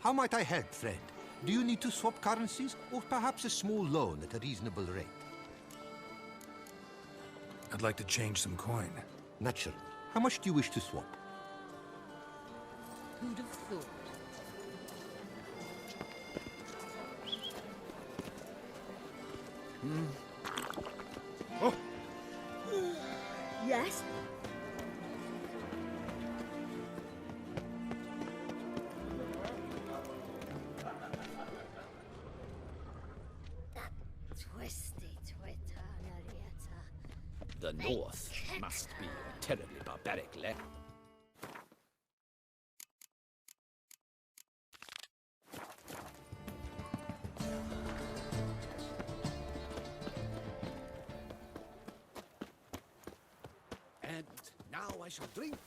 How might I help, friend? Do you need to swap currencies, or perhaps a small loan at a reasonable rate? I'd like to change some coin. Naturally. How much do you wish to swap? Who'd have thought? Oh! Yes? The North must be a terribly barbaric land. And now I shall drink.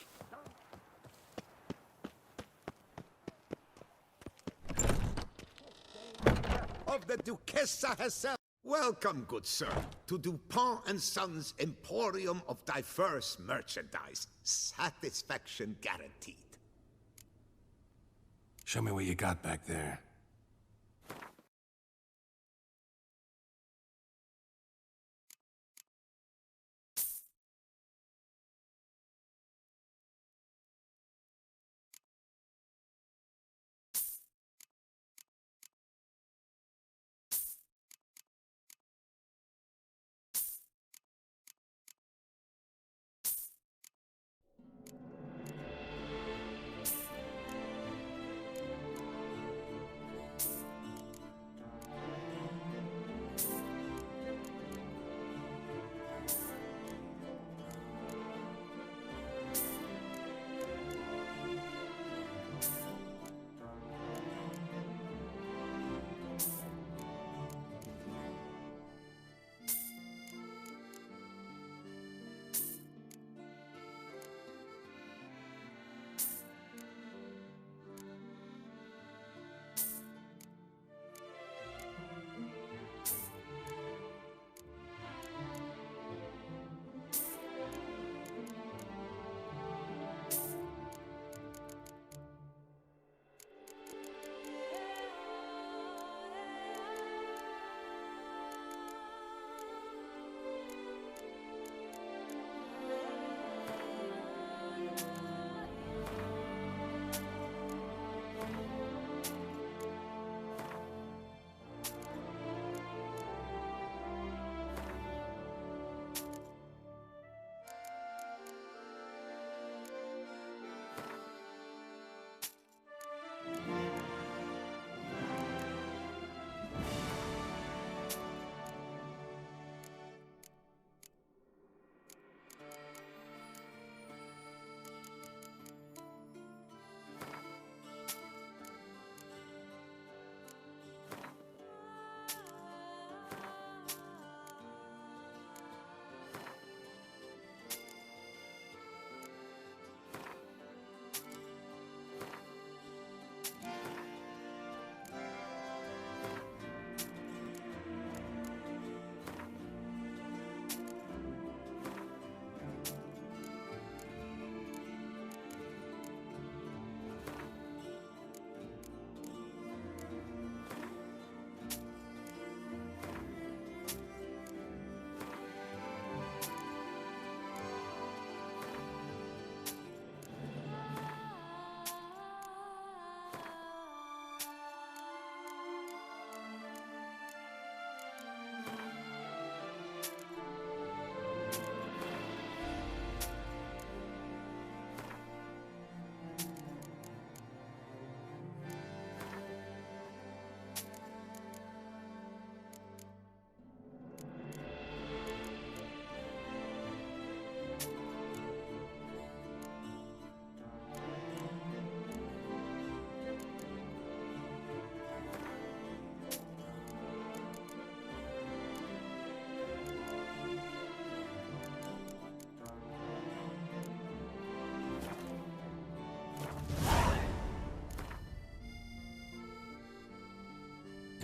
Of the Duchessa herself. Welcome, good sir, to Dupont and Sons' Emporium of diverse merchandise. Satisfaction guaranteed. Show me what you got back there.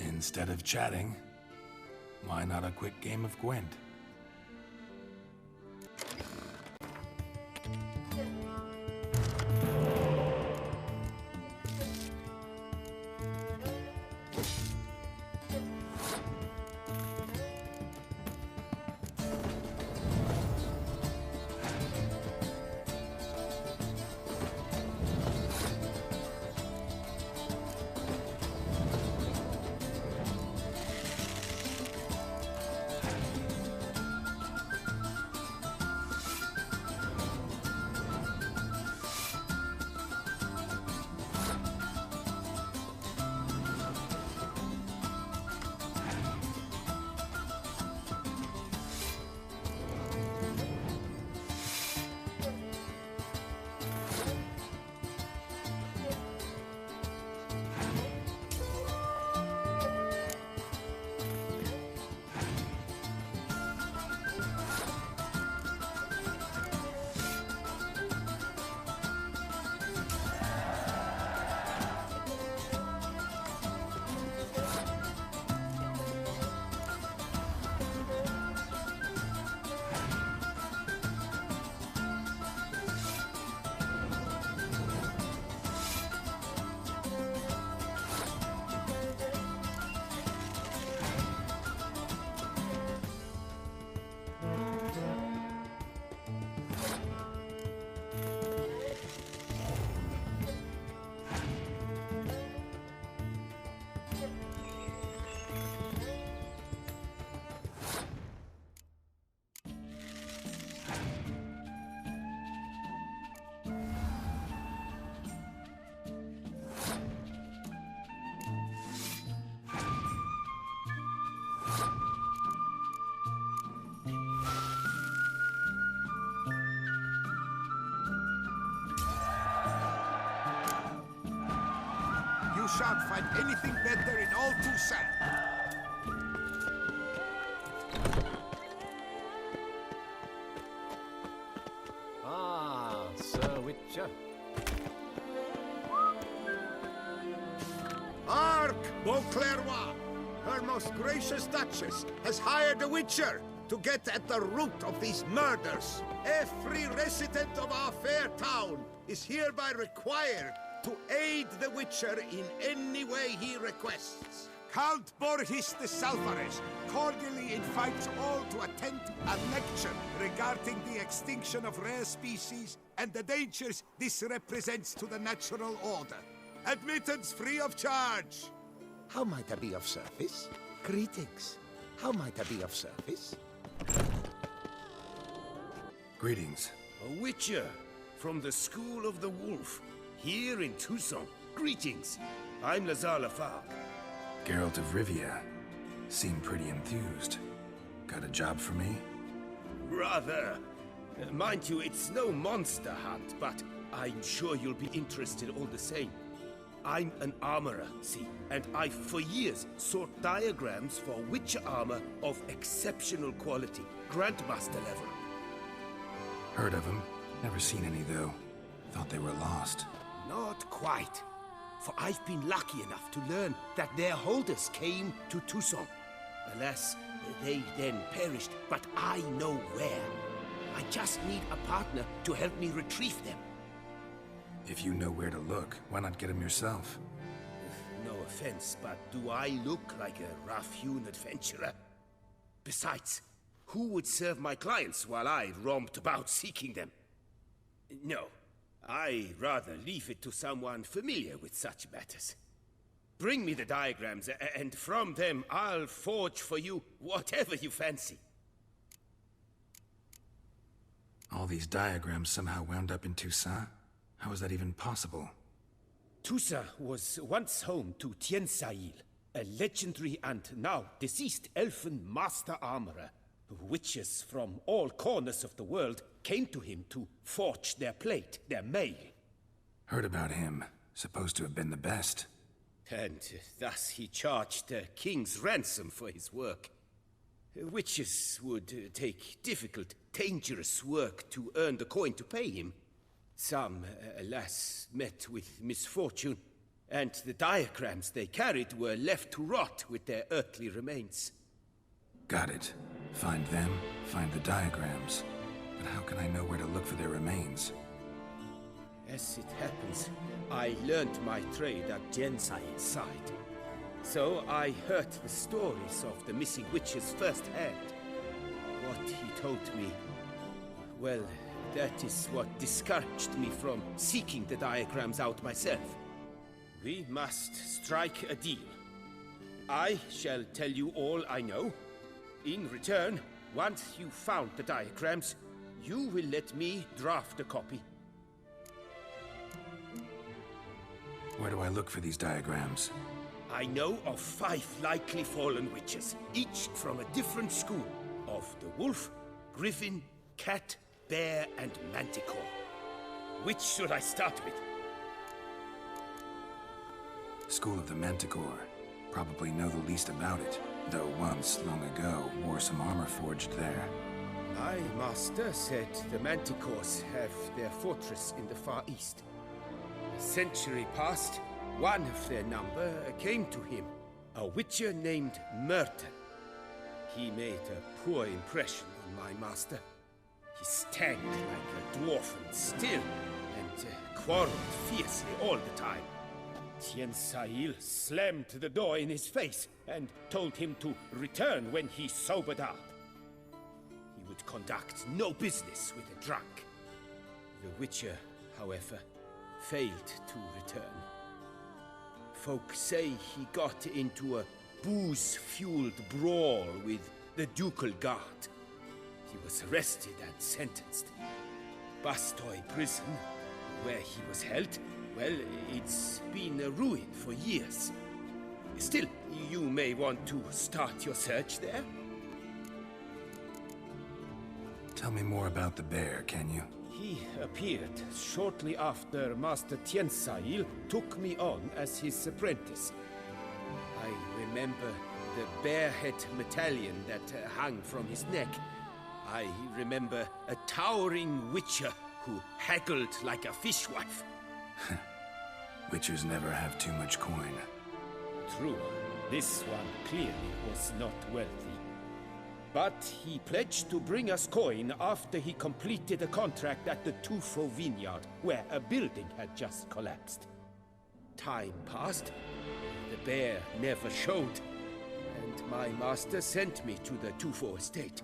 Instead of chatting, why not a quick game of Gwent? You shan't find anything better in all Toussaint. Ah, Sir Witcher. Hark, Beauclerc! Her most gracious Duchess has hired a Witcher to get at the root of these murders. Every resident of our fair town is hereby required to aid the Witcher in any way he requests. Count Borges de Salvares cordially invites all to attend a lecture regarding the extinction of rare species and the dangers this represents to the natural order. Admittance free of charge. How might I be of service? Greetings. How might I be of service? Greetings. A Witcher from the School of the Wolf, here in Toussaint. Greetings. I'm Lazar Lafargue. Geralt of Rivia. Seem pretty enthused. Got a job for me? Rather. Mind you, it's no monster hunt, but I'm sure you'll be interested all the same. I'm an armorer, see, and I've for years sought diagrams for Witcher armor of exceptional quality, Grandmaster level. Heard of them. Never seen any, though. Thought they were lost. Not quite. For I've been lucky enough to learn that their holders came to Toussaint. Alas, they then perished, but I know where. I just need a partner to help me retrieve them. If you know where to look, why not get them yourself? No offense, but do I look like a rough-hewn adventurer? Besides, who would serve my clients while I romped about seeking them? No, I rather leave it to someone familiar with such matters. Bring me the diagrams, and from them I'll forge for you whatever you fancy. All these diagrams somehow wound up in Toussaint? How is that even possible? Toussaint was once home to Tiensail, a legendary and now deceased elfin master armorer. Witches from all corners of the world came to him to forge their plate, their mail. Heard about him. Supposed to have been the best. And thus he charged a king's ransom for his work. Witches would take difficult, dangerous work to earn the coin to pay him. Some, alas, met with misfortune, and the diagrams they carried were left to rot with their earthly remains. Got it. Find them, find the diagrams. But how can I know where to look for their remains? As it happens, I learned my trade at Tiensail's side. So I heard the stories of the missing witches firsthand. What he told me, well, that is what discouraged me from seeking the diagrams out myself. We must strike a deal. I shall tell you all I know. In return, once you've found the diagrams, you will let me draft a copy. Where do I look for these diagrams? I know of 5 likely fallen witches, each from a different school of the wolf, griffin, cat, bear, and manticore. Which should I start with? School of the Manticore. Probably know the least about it, though once, long ago, wore some armor forged there. My master said the manticores have their fortress in the far east. A century past, one of their number came to him, a witcher named Merton. He made a poor impression on my master. He stank like a dwarf and still, and quarreled fiercely all the time. Tiensail slammed the door in his face and told him to return when he sobered up. He would conduct no business with a drunk. The Witcher, however, failed to return. Folk say he got into a booze-fueled brawl with the ducal guard. He was arrested and sentenced. Bastoy prison, where he was held, well, it's been a ruin for years. Still, you may want to start your search there. Tell me more about the bear, can you? He appeared shortly after Master Tiensail took me on as his apprentice. I remember the bear-head medallion that hung from his neck. I remember a towering witcher who haggled like a fishwife. Witchers never have too much coin. True, this one clearly was not wealthy. But he pledged to bring us coin after he completed a contract at the Tufo vineyard, where a building had just collapsed. Time passed. The bear never showed, and my master sent me to the Tufo estate.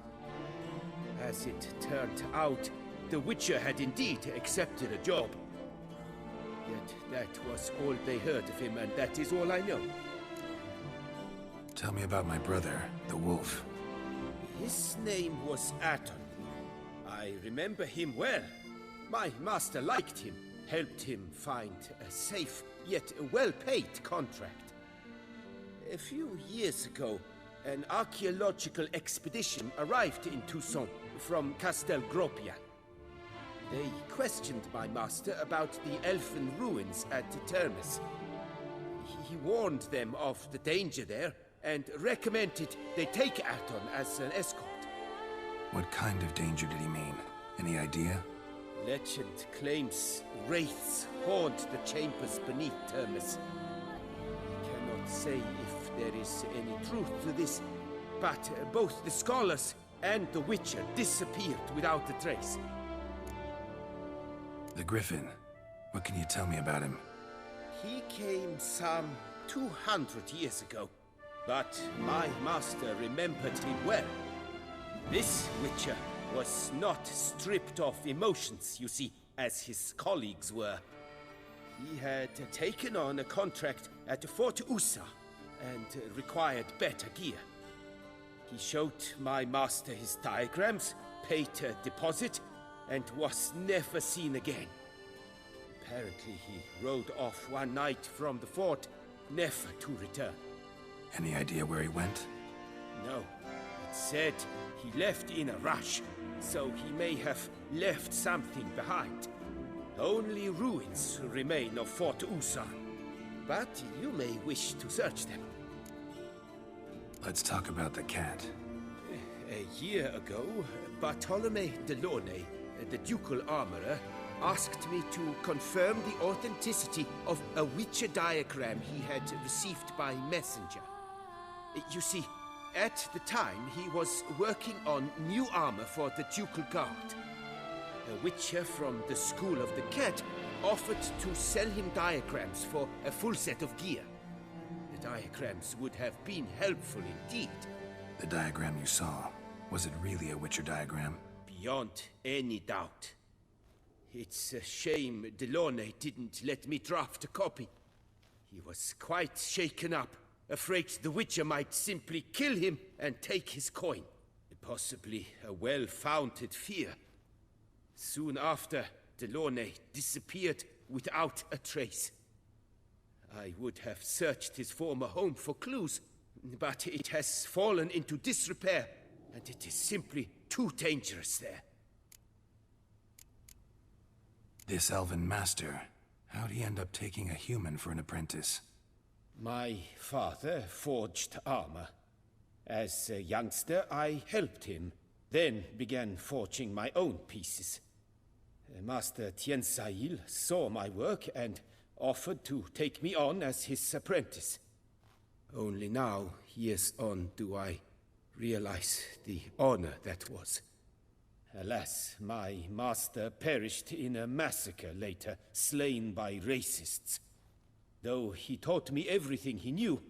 As it turned out, the Witcher had indeed accepted a job. Yet that was all they heard of him, and that is all I know. Tell me about my brother, the wolf. His name was Aton. I remember him well. My master liked him, helped him find a safe, yet well-paid contract. A few years ago, an archaeological expedition arrived in Toussaint from Castel Gropian. They questioned my master about the elfin ruins at Termes. He warned them of the danger there and recommended they take Aton as an escort. What kind of danger did he mean? Any idea? Legend claims wraiths haunt the chambers beneath Termes. I cannot say if there is any truth to this, but both the scholars and the Witcher disappeared without a trace. The Griffin. What can you tell me about him? He came some 200 years ago, but my master remembered him well. This Witcher was not stripped of emotions, you see, as his colleagues were. He had taken on a contract at Fort Usa and required better gear. He showed my master his diagrams, paid a deposit, and was never seen again. Apparently he rode off one night from the fort, never to return. Any idea where he went? No. It said he left in a rush, so he may have left something behind. Only ruins remain of Fort Usa, but you may wish to search them. Let's talk about the cat. A year ago, Bartolome Delaunay, the ducal armorer, asked me to confirm the authenticity of a Witcher diagram he had received by messenger. You see, at the time he was working on new armor for the ducal guard. A Witcher from the School of the Cat offered to sell him diagrams for a full set of gear. The diagrams would have been helpful indeed. The diagram you saw, was it really a Witcher diagram? Beyond any doubt. It's a shame Delaunay didn't let me draft a copy. He was quite shaken up, afraid the Witcher might simply kill him and take his coin. Possibly a well-founded fear. Soon after, Delaunay disappeared without a trace. I would have searched his former home for clues, but it has fallen into disrepair, and it is simply too dangerous there. This elven master, how'd he end up taking a human for an apprentice? My father forged armor. As a youngster, I helped him, then began forging my own pieces. Master Tiensail saw my work and offered to take me on as his apprentice. Only now, years on, do I realize the honor that was. Alas, my master perished in a massacre later, slain by racists. Though he taught me everything he knew,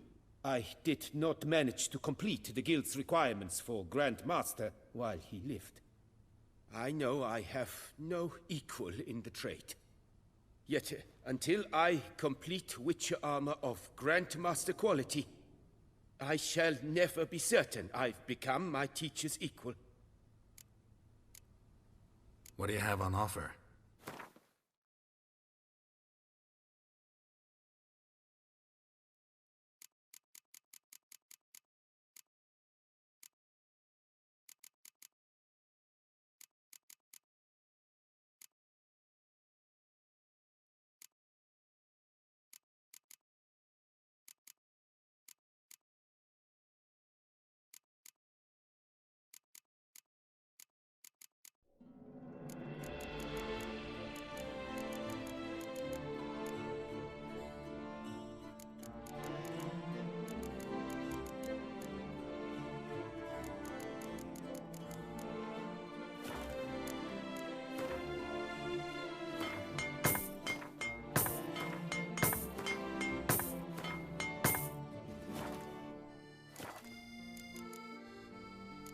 I did not manage to complete the guild's requirements for Grand Master while he lived. I know I have no equal in the trade. Yet, until I complete Witcher armor of Grand Master quality, I shall never be certain I've become my teacher's equal. What do you have on offer?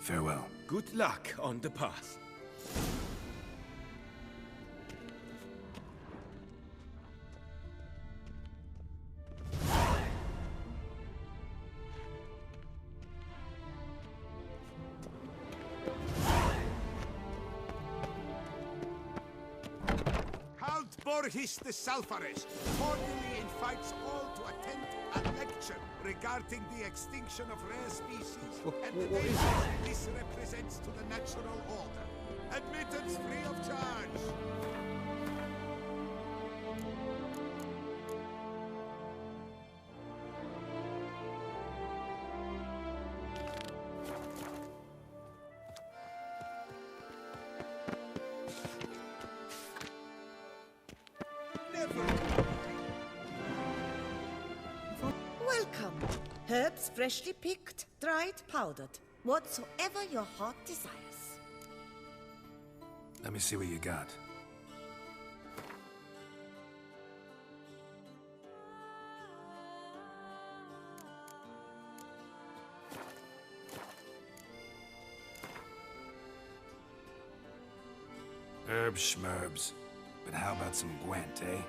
Farewell. Good luck on the path. Count Borgis the Sulphurous cordially invites all to attend a lecture regarding the extinction of rare species and the dangers this represents to the natural order. Admittance free of charge. Welcome. Herbs freshly picked, dried, powdered. Whatsoever your heart desires. Let me see what you got. Herbs schmerbs. But how about some Gwent, eh?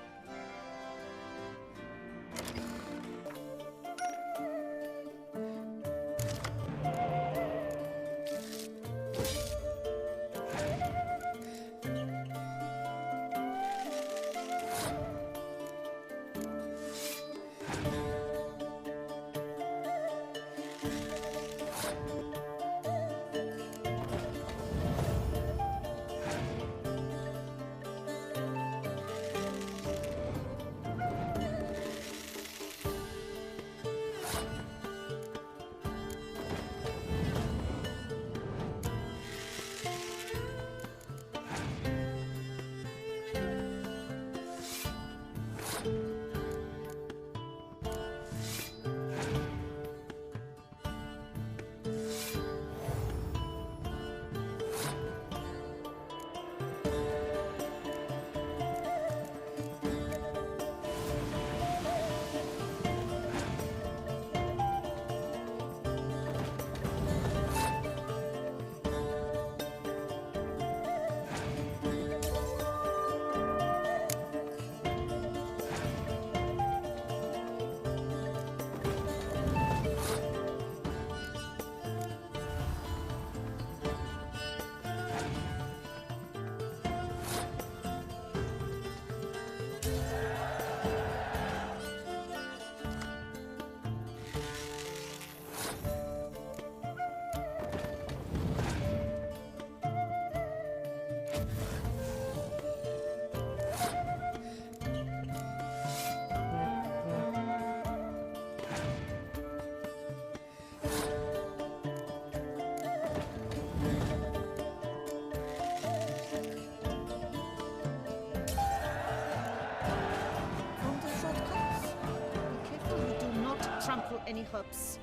Trample any herbs.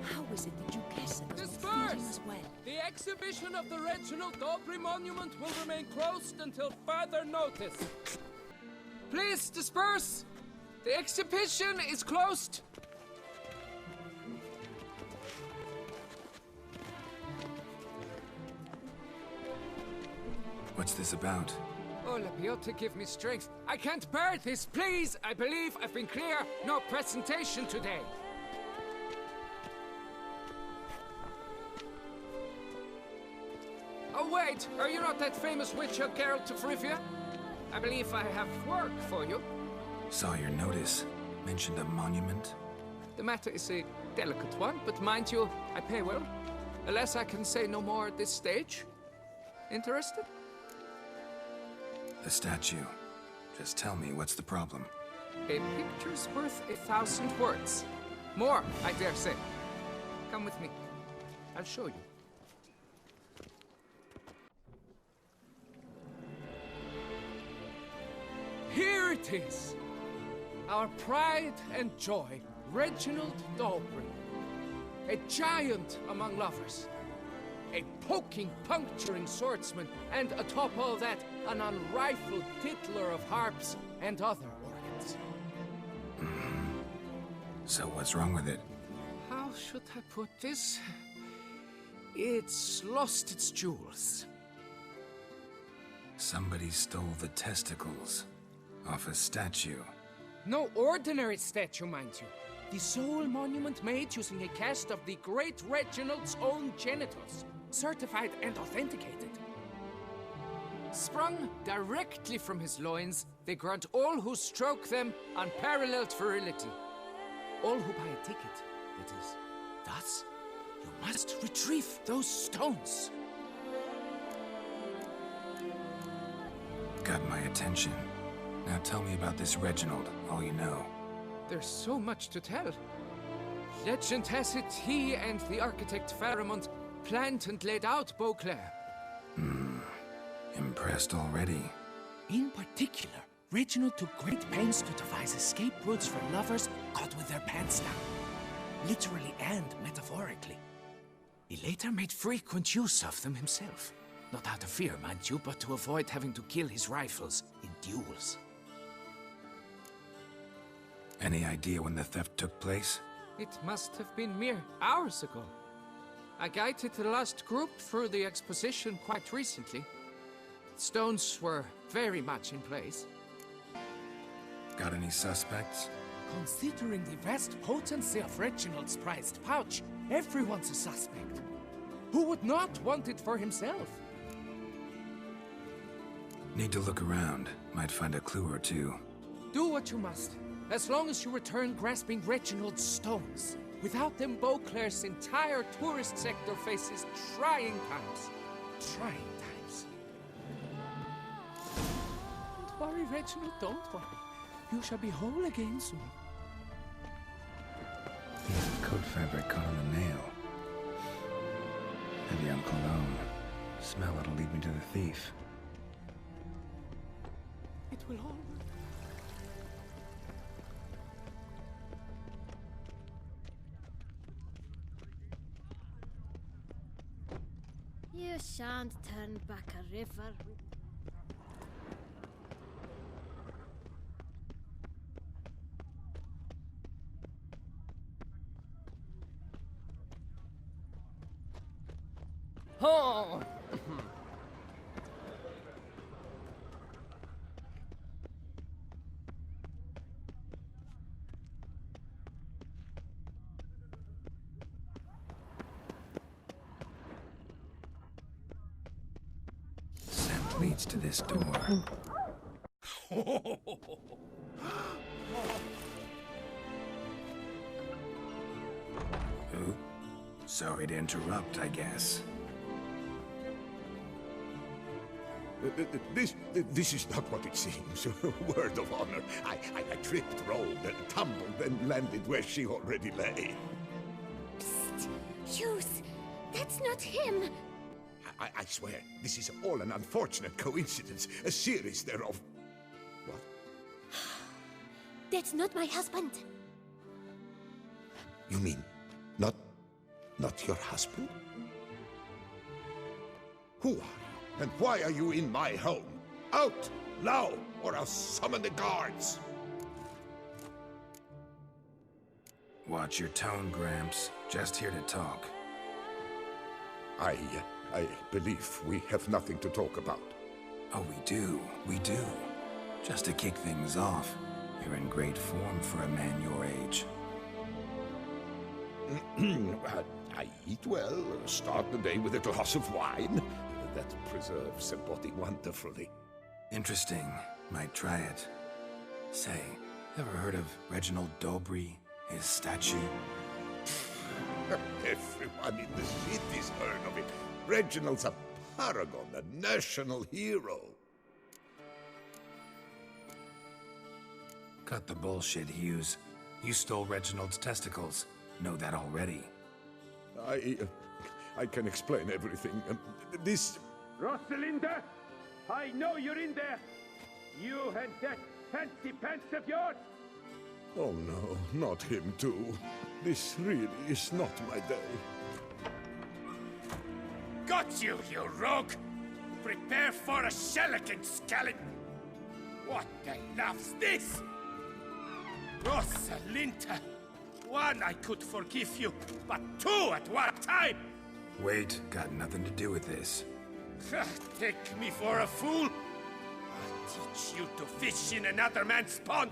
How is it that you guess at Disperse! as well? The exhibition of the Reginald Aubrey monument will remain closed until further notice. Please disperse! The exhibition is closed! What's this about? Oh, Labiota, give me strength. I can't bear this, please! I believe I've been clear. No presentation today. Oh, wait! Are you not that famous witcher, Geralt of Rivia? I believe I have work for you. Saw your notice. Mentioned a monument. The matter is a delicate one, but mind you, I pay well. Alas, I can say no more at this stage. Interested? The statue. Just tell me, what's the problem? A picture's worth 1,000 words. More, I dare say. Come with me. I'll show you. Here it is! Our pride and joy, Reginald Aubrey. a giant among lovers, a poking, puncturing swordsman, and atop all that, an unrifled tittler of harps and other organs. So what's wrong with it? How should I put this? It's lost its jewels. Somebody stole the testicles off a statue. No ordinary statue, mind you. The sole monument made using a cast of the great Reginald's own genitals, certified and authenticated. Sprung directly from his loins, they grant all who stroke them unparalleled virility. All who buy a ticket, that is. Thus, you must retrieve those stones. Got my attention. Now tell me about this Reginald, all you know. There's so much to tell. Legend has it he and the architect Pharamond planned and laid out Beauclair. Impressed already. In particular, Reginald took great pains to devise escape routes for lovers caught with their pants down. Literally and metaphorically. He later made frequent use of them himself. Not out of fear, mind you, but to avoid having to kill his rivals in duels. Any idea when the theft took place? It must have been mere hours ago. I guided the last group through the exposition quite recently. Stones were very much in place. Got any suspects? Considering the vast potency of Reginald's prized pouch, everyone's a suspect. Who would not want it for himself? Need to look around. Might find a clue or two. Do what you must, as long as you return grasping Reginald's stones. Without them, Beauclair's entire tourist sector faces trying times. Trying times. Don't worry, Reginald, don't worry. You shall be whole again soon. Coat fabric caught on the nail. Heavy on cologne. Smell it'll lead me to the thief. It will all work. You shan't turn back a river. Oh! Scent leads to this door. Ooh. Sorry to interrupt, I guess. This is not what it seems. Word of honor. I tripped, rolled, and tumbled, and landed where she already lay. Psst! Hughes! That's not him! I swear, this is all an unfortunate coincidence. A series thereof. What? That's not my husband! You mean, not your husband? Who are you? And why are you in my home? Out! Now! Or I'll summon the guards! Watch your tone, Gramps. Just here to talk. I believe we have nothing to talk about. Oh, we do. Just to kick things off, you're in great form for a man your age. I eat well, start the day with a glass of wine. That preserves the body wonderfully. Interesting. Might try it. Say, ever heard of Reginald Dobry, his statue? Everyone in the city's heard of it. Reginald's a paragon, a national hero. Cut the bullshit, Hughes. You stole Reginald's testicles. Know that already. I can explain everything. This... Rosalinda! I know you're in there! You and that fancy pants of yours! Oh no, not him too. This really is not my day. Got you, you rogue! Prepare for a shellacking, scallop! What the laugh's this? Rosalinda! One I could forgive you, but two at one time! Wait, got nothing to do with this. Take me for a fool? I'll teach you to fish in another man's pond!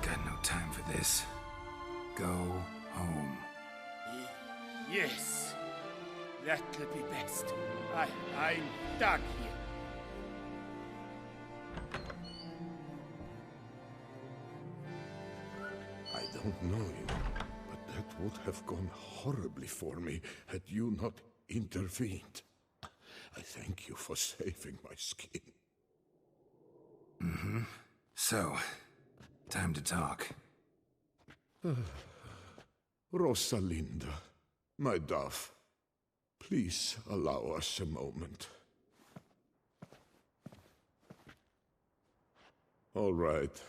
Got no time for this. Go home. Yes. That'll be best. I'm done here. I don't know you, but that would have gone horribly for me had you not intervened. I thank you for saving my skin. So, time to talk. Rosalinda, my dove, please allow us a moment. All right.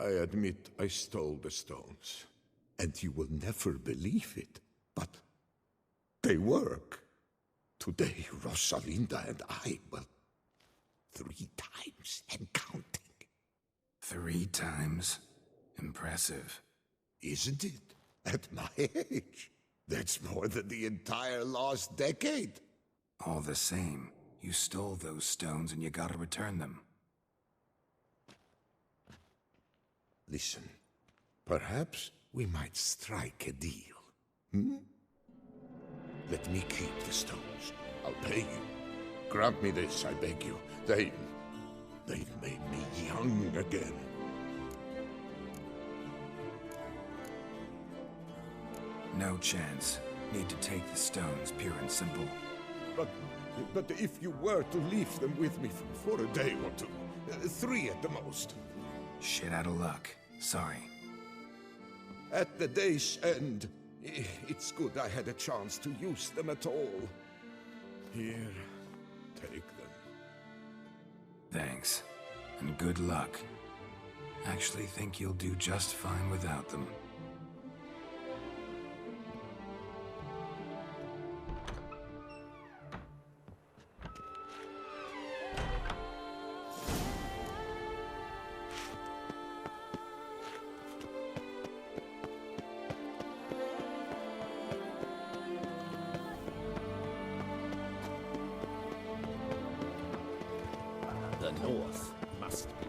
I admit I stole the stones. And you will never believe it, but they work. Today, Rosalinda and I, well, 3 times and counting. 3 times? Impressive. Isn't it? At my age. That's more than the entire last decade. All the same, you stole those stones and you gotta return them. Listen, perhaps we might strike a deal. Hmm? Let me keep the stones. I'll pay you. Grant me this, I beg you. They've made me young again. No chance. Need to take the stones, pure and simple. But if you were to leave them with me for a day or two, 3 at the most. Shit out of luck. Sorry. At the day's end, it's good I had a chance to use them at all. Here, take them. Thanks. And good luck. Actually think you'll do just fine without them. The north must be.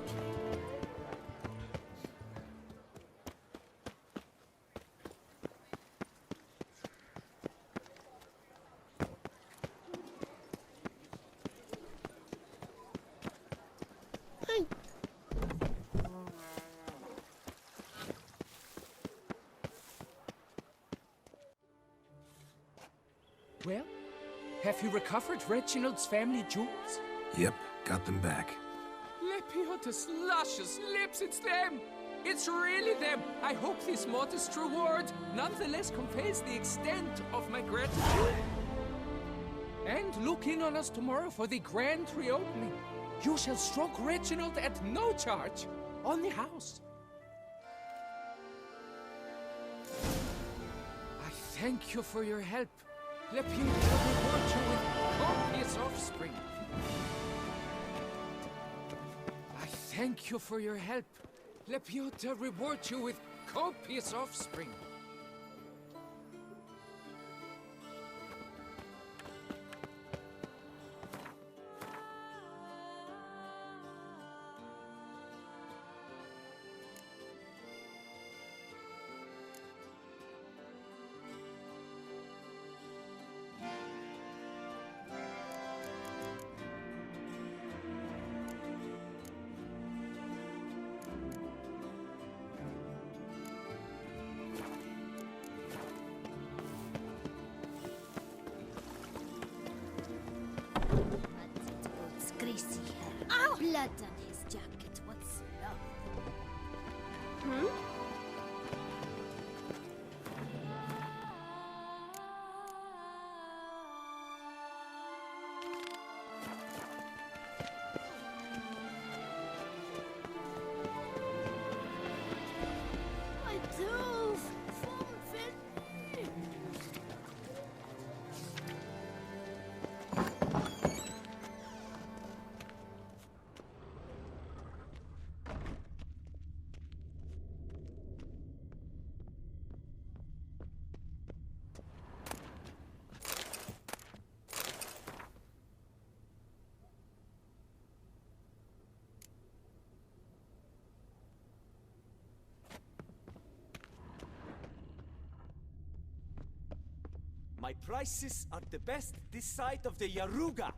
Well, have you recovered Reginald's family jewels? Yep, got them back. Lepiota's luscious lips, it's them! It's really them! I hope this modest reward nonetheless conveys the extent of my gratitude. And look in on us tomorrow for the grand reopening. You shall stroke Reginald at no charge on the house. I thank you for your help. Lepiota will reward you with copious offspring. I thank you for your help. Lepiota reward you with copious offspring. It's greasy hair. Blood on his jacket. What's up? My prices are the best this side of the Yaruga.